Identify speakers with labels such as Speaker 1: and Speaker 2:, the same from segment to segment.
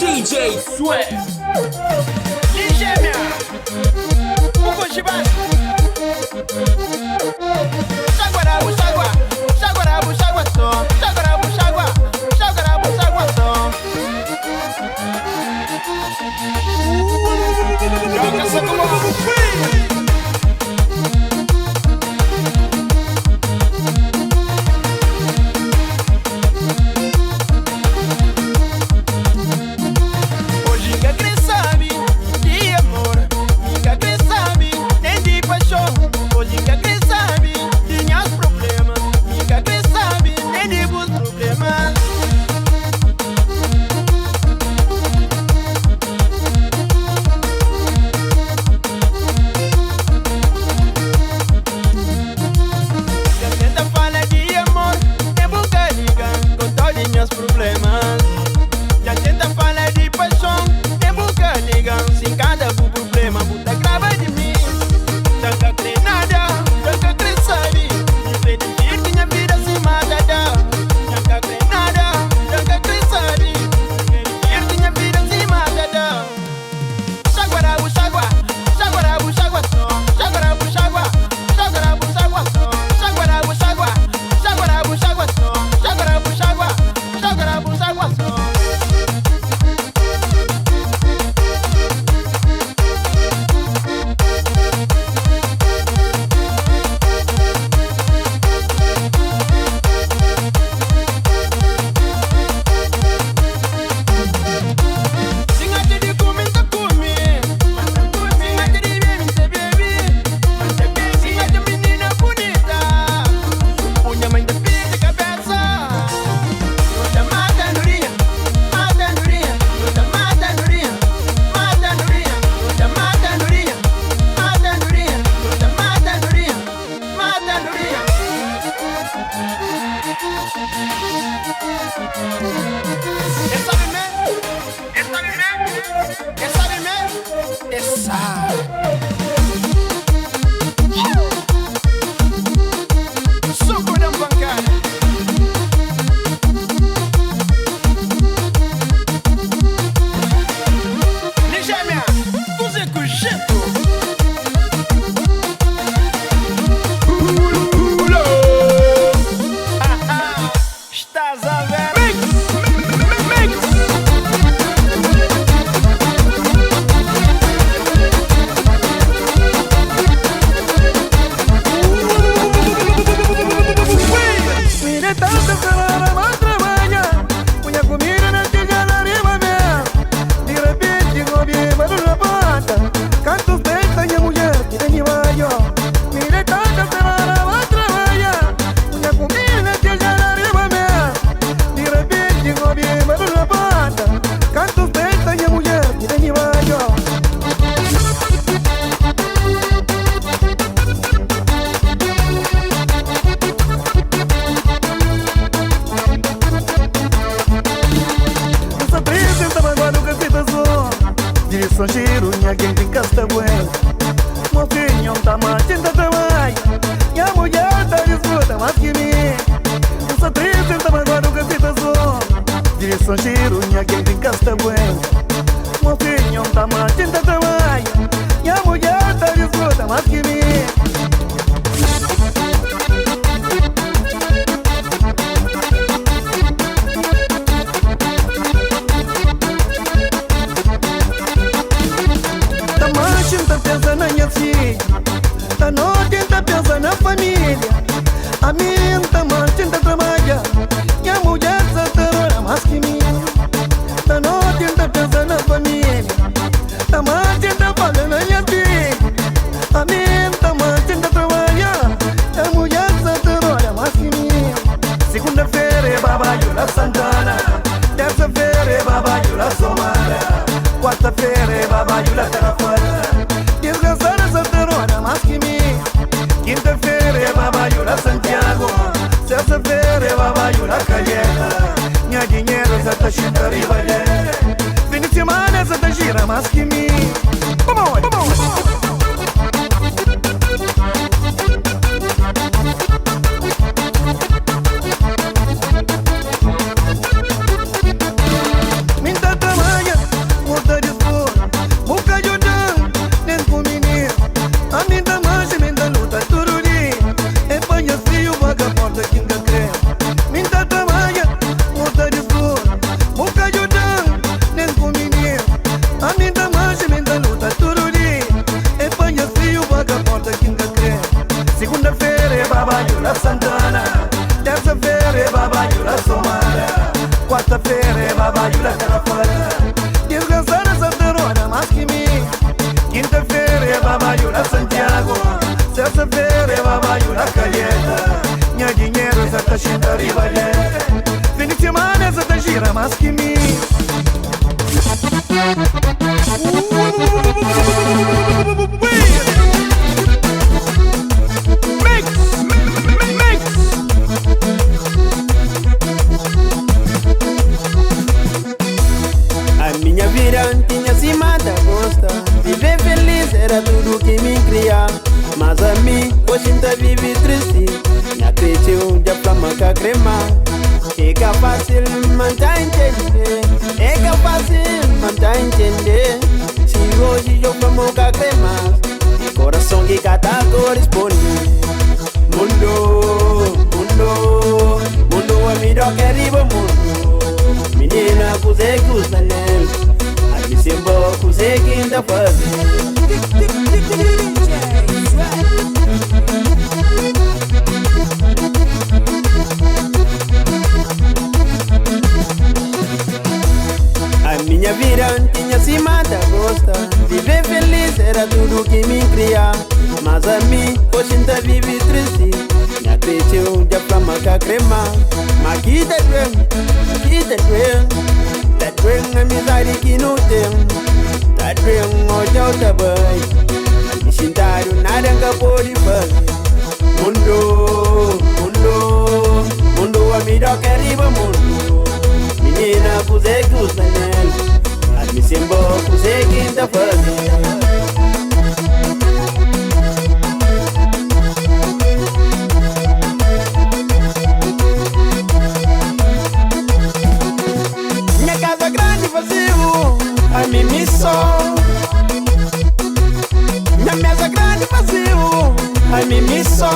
Speaker 1: DJ Sweat.
Speaker 2: Gêmea, o Cochibas. Chaguarabu, chagua, chaguarabu, chagua só. Chaguarabu, chagua, chaguarabu, chagua só. Joga essa como
Speaker 1: scinda rivagliere. Fine settimana se te gira maschimi.
Speaker 2: A minha vida tinha cima da gosta. Viver feliz era tudo que me cria. Mas a mim, hoje ainda vive triste. Minha cresceu de flama com a crema. É que fácil manter entender. É que fácil manter entender. Se hoje eu flamo com a crema, e coração que cada corresponde. Mundo, mundo, mundo é melhor que arriba mundo. Menina, cusei que os anel. Aqui sempre cusei que ainda faz. A minha vida tinha cima da gosta. Viver feliz era tudo que me cria. Mas a mim, hoje ainda vive triste. Minha cresceu de flama com a crema. Mas que tá doendo, que tá doendo. Tá doendo a amizade que não tem. Tá doendo o teu trabalho. Me sentaram nada que pode fazer. Mundo, mundo, mundo a melhor que arriba mundo. Menina, cusei que os anel. Admi sempre cusei que ainda fazer. A mim só. Minha mesa grande vazio. A mim só.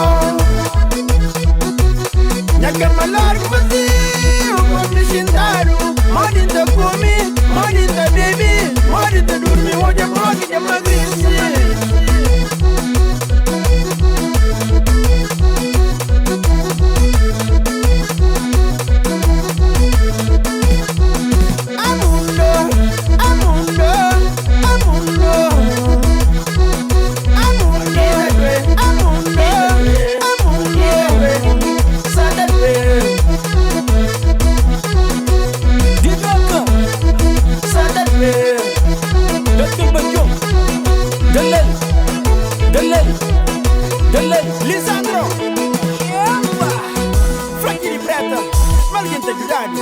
Speaker 2: Minha cama larga vazio. Como me sentaram. Morde da comer, morde da beber, morde da dormir. Hoje é bloco de emagrecer. Lisandro, Frankie di Preta, Malguin te Giuliani,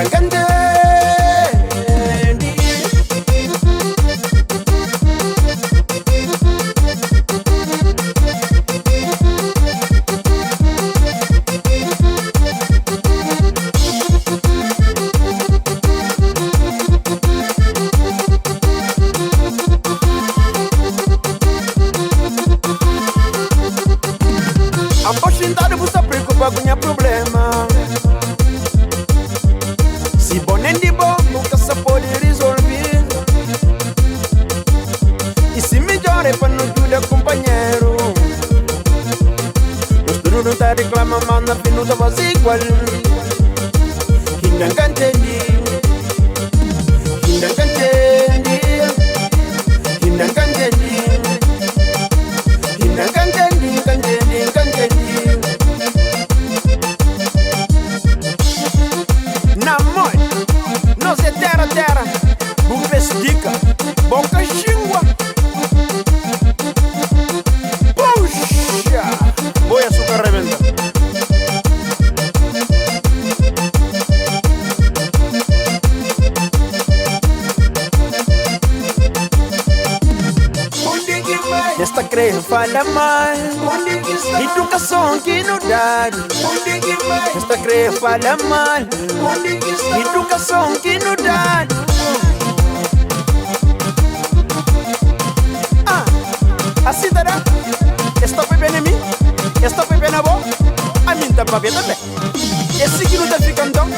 Speaker 2: Hindangante Aposhintado busta preocupa com minha problema. Se bonendi bom, nunca se pode resolver. E se melhor é para não ajudar companheiro. Os tudo não tá reclamando, manda fino tá vazio igual. Hindangante Hindangante Hindangante Namor, nós é terra, bom pesdica, bom cachingua. Puxa, boi açúcar rebenta. Esta creio fala mal, educação que não dá. Esta creio fala mal, educação que não dá. Assim dará. Estou bebendo em mim, estou bebendo a boa. A mim tá bebendo também. Esse que não tá ficando tão.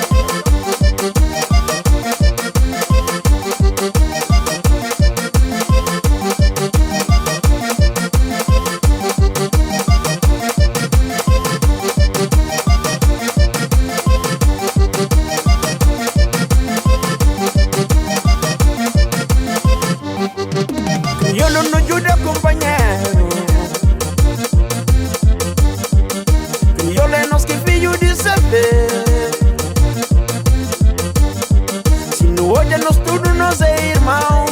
Speaker 2: Não ajuda companheiro. Crioulo é nós que filho de saber. Se não olha nós tudo nós é irmão.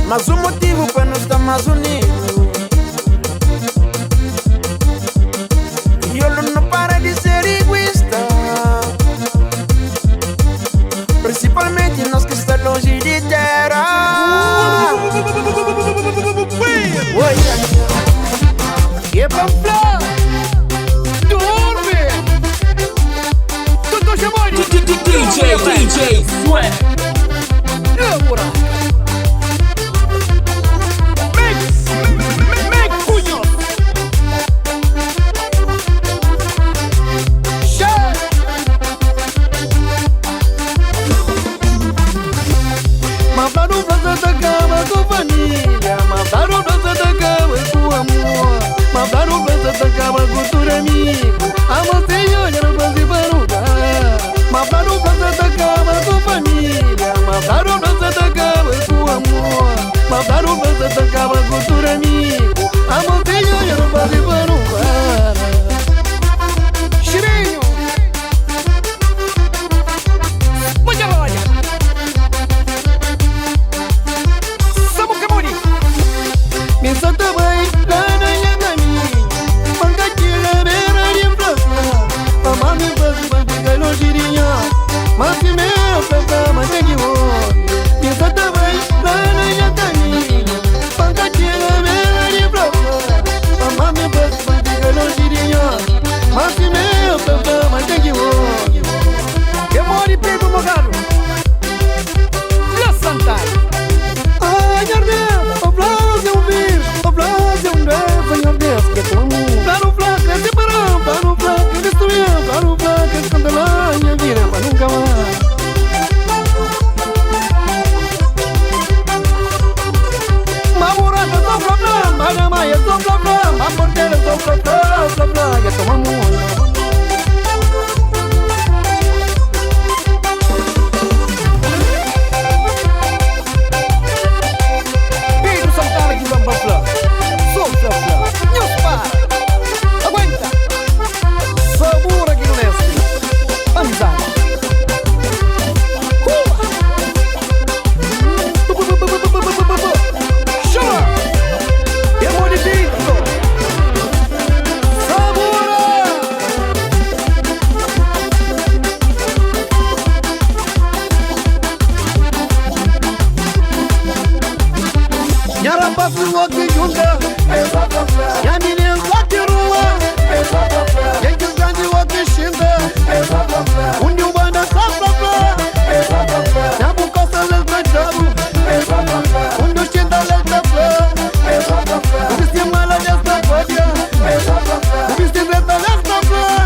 Speaker 2: Mas o motivo para nós estar mais unidos. Crioulo não para de ser egoísta. Principalmente nós que estamos longe de terra. Oi, e Pamplona, dorme. Tudo chamando
Speaker 3: DJ Sweat.
Speaker 1: Make punho.
Speaker 2: Mataram pra Santa Cama com família. Mataram pra Santa Cama com amor. Mataram pra Santa Cama com tudo amigo. A você olha no Brasil para lugar. Mataram pra Santa Cama com família. Mataram pra Santa Cama com amor. Mataram pra Santa Cama com tudo amigo. A você olha no Brasil para lugar.
Speaker 1: Cheirinho. Muita olha.
Speaker 2: Me Santa Mãe, lá na minha caminha. Mangatinha, beira de praça. Mamãe me faz uma diga longirinha. Mas se meu pra mantém de olho. Me Santa Mãe, lá na minha caminha. Mangatinha, beira de praça. Mamãe me faz uma diga longirinha. Mas se meu pra mantém de olho.
Speaker 1: Eu moro e pego no galo. La Santana.
Speaker 2: Ai, Deus, o Blas é um bicho. O Blas é um Deus, Senhor Deus, que é teu amor. Plano fraco, é separão. Plano fraco, é destruir. Plano fraco, é escandalar minha vida pra nunca mais. Mamurata, só problema. Maramaya, só problema. A porteira, só problema. É teu amor.
Speaker 1: faço o que junta. E a menina só que rua. Quem que grande o que xinda. Onde o banda só pra na boca se lhe cantado. Onde o xinda lhe tapla. O que se mala desta fobia. O que se reta desta flor.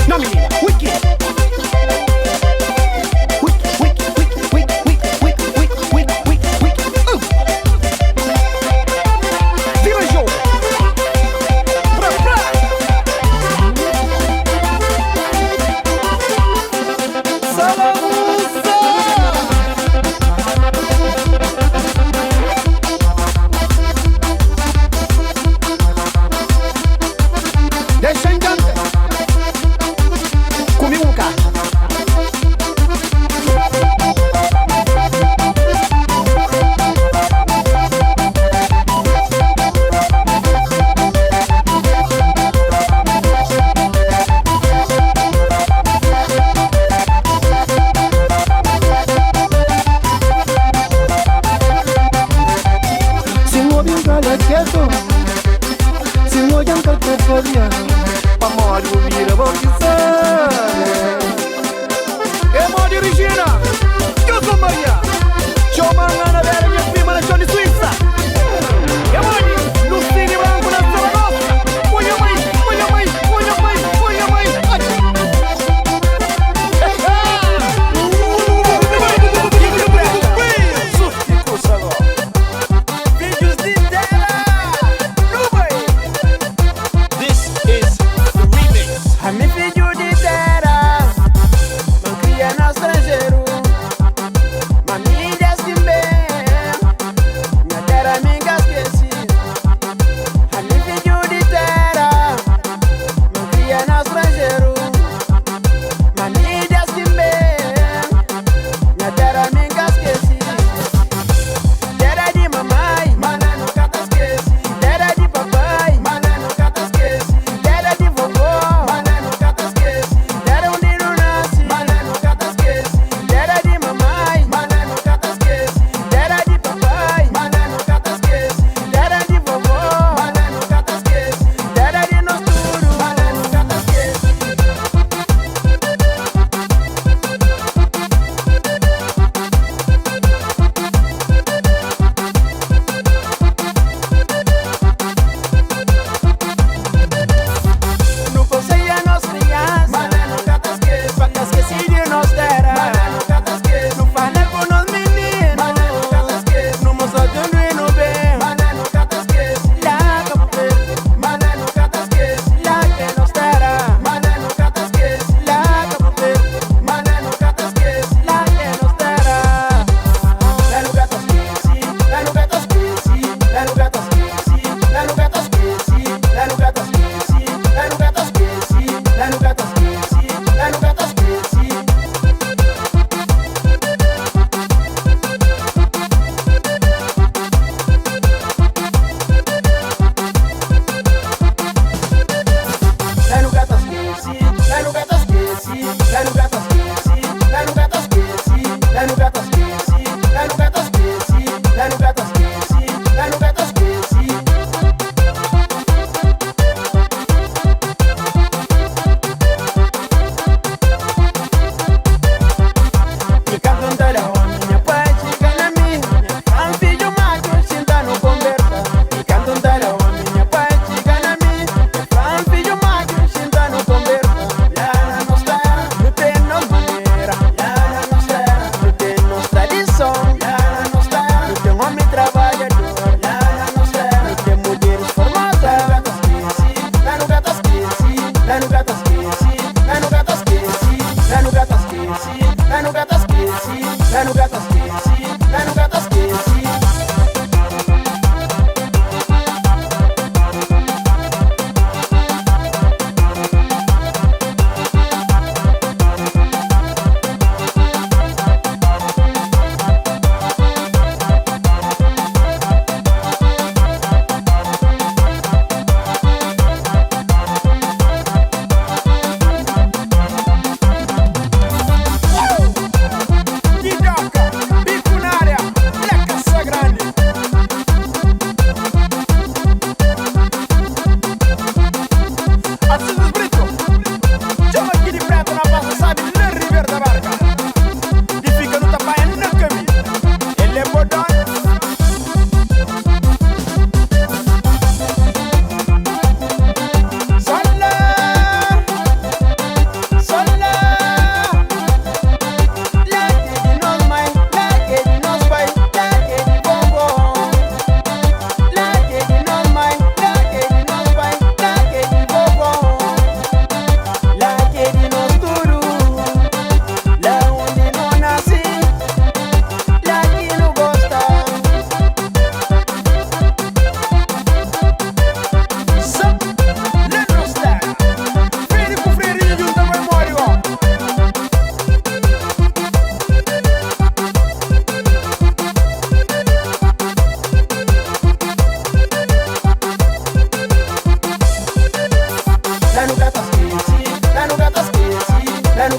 Speaker 1: Não, menina, wiki. Vira jogo. Pra. Salamusa. Deixa encantar. Comigo um carro. Se muove um galho quieto. Se muove um galho fobia. Amor, o vira, vou dizer. É Mori Regina. Eu sou Maria. Chama Ana Vera, minha prima, na show de Suíça. É Mori, no Cine Branco, na Sala Nossa. Punha mãe, punha mãe, punha mãe, punha mãe. Vídeos de tela.
Speaker 3: This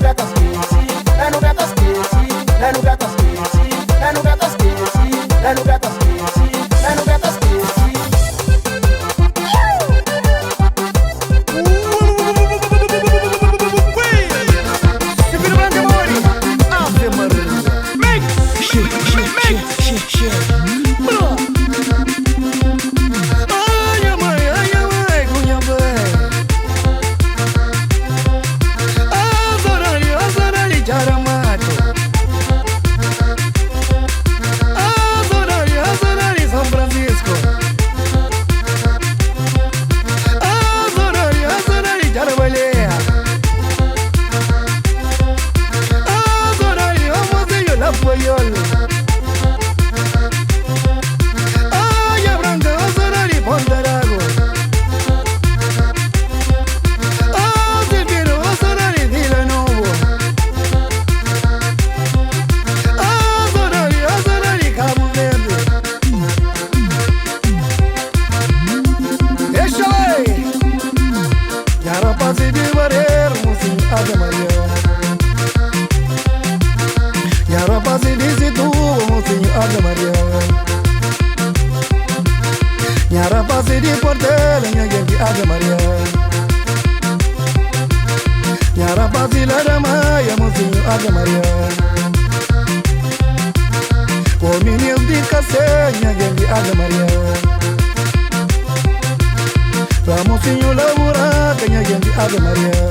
Speaker 2: gata scherzi, non gata scherzi, non gata scherzi, non gata scherzi, non gata scherzi, non gata scherzi.
Speaker 1: Nyara pasi di portel nyagengi Ave Maria. Nyara pasi la dama ya Monsinho Ave Maria. O menino di case nyagengi Ave Maria. Pra Monsinho labura nyagengi Ave Maria.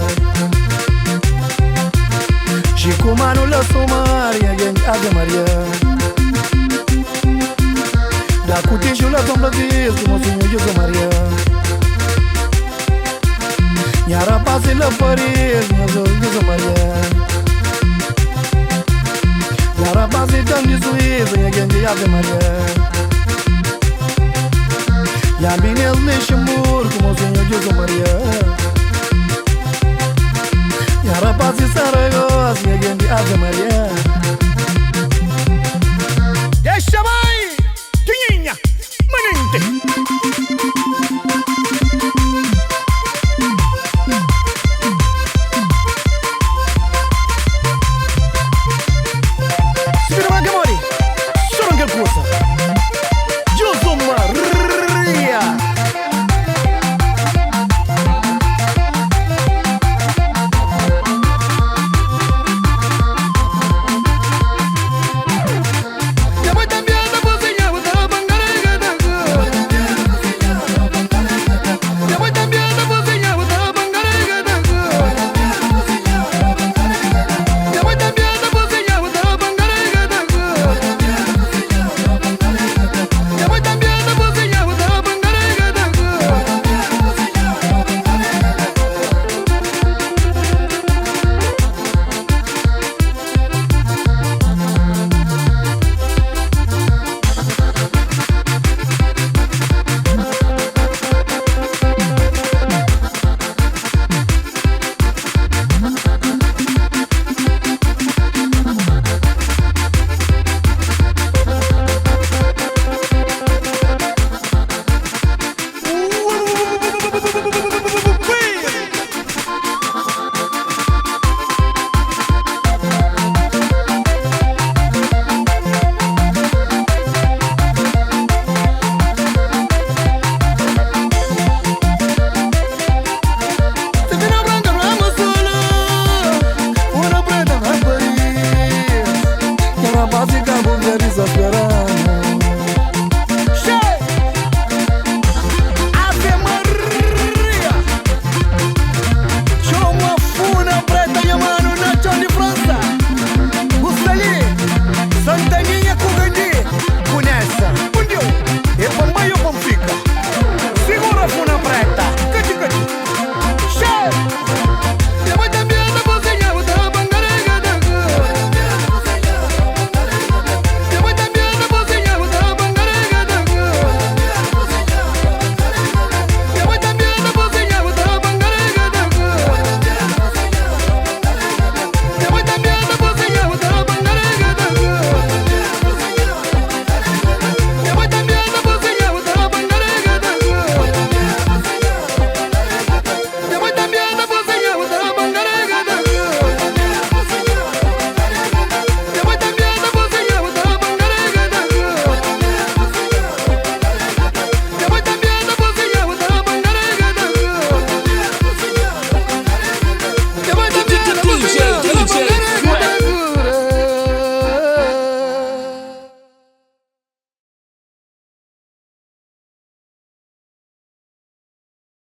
Speaker 1: Chico Mano la somar nyagengi Ave Maria. Da cutisho la sombra diz Monsinho Jesus Maria. Nyara pasi la Paris Jesus Maria. Nyara pasi dan di Suíça nyagengi Ave Maria. Yambinez Luxemburgo Monsinho Jesus Maria. Nyara pasi Saragossa nyagengi Ave Maria.